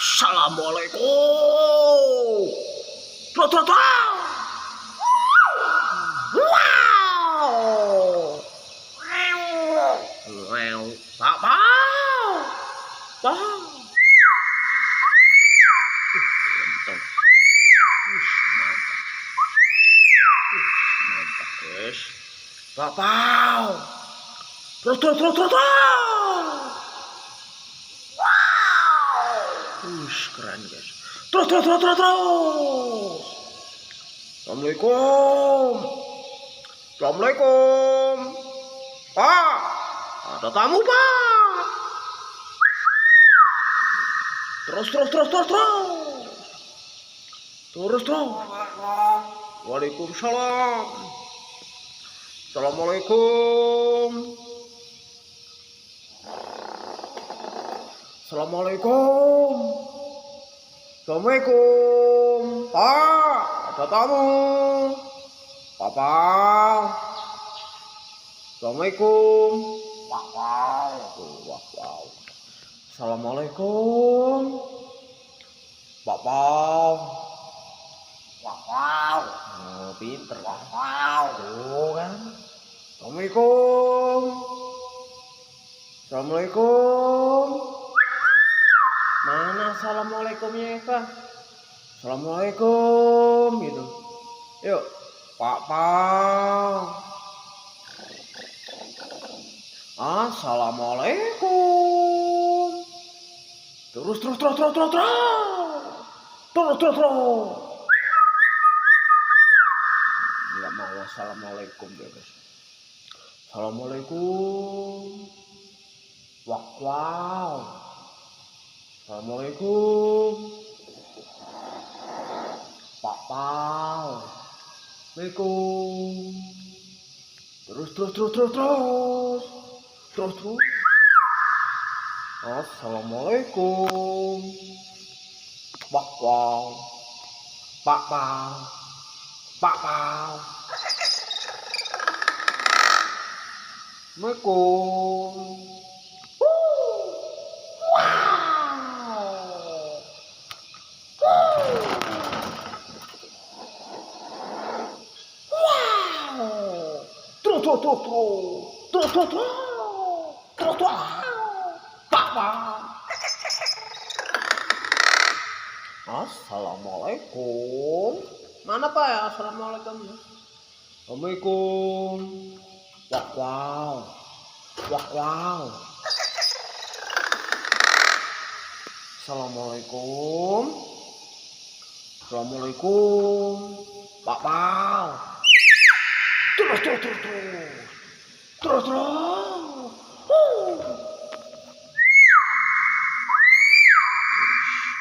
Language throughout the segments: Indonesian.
Assalamualaikum. Tro tro tro. Wow. Wow. Pak Pau. Pau. Mantap. Mantap guys. Pak Pau. Tro tro tro tro tro. Keren guys. Terus. Assalamualaikum. Assalamualaikum. Pak, ada tamu Pak. Terus. Waalaikumsalam. Assalamualaikum. Assalamualaikum. Assalamualaikum. Pak, ada tamu. Papa. Assalamualaikum. Wow. Assalamualaikum. Papa. Oh, pinter. Tuh kan. Assalamualaikum. Assalamualaikum. Mana assalamualaikumnya Eva? Assalamualaikum gitu. Yuk, Pak Pau. Assalamualaikum. Terus. Enggak mau assalamualaikum ya guys. Assalamualaikum. Wow. Assalamualaikum. Pak Pau. Assalamualaikum. Terus. Assalamualaikum. Wow. Pak Pau. Assalamualaikum. Terus. Papa. Assalamualaikum. Mana Pak ya? Assalamualaikum. Assalamualaikum. Wow. Assalamualaikum. Pak Pau. Terus.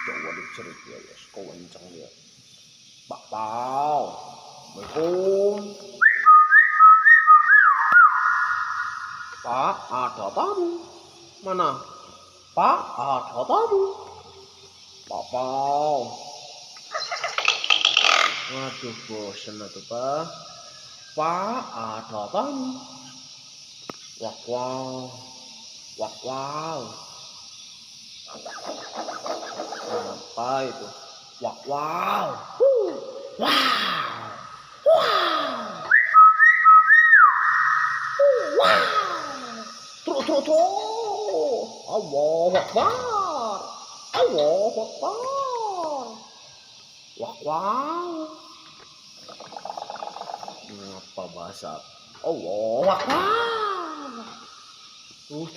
Coba dicerit ya guys, kencang dia. Pak Pau. Assalamualaikum. Pak, ada tamu. Mana? Pak, ada tamu. Pak Pau. Waduh, bosan atuh Pak. Pak, ada tamu. Wow. Apa itu? Wow. Terus. Allahu Akbar. Wow. Apa bahasa? Allahu Akbar. Terus.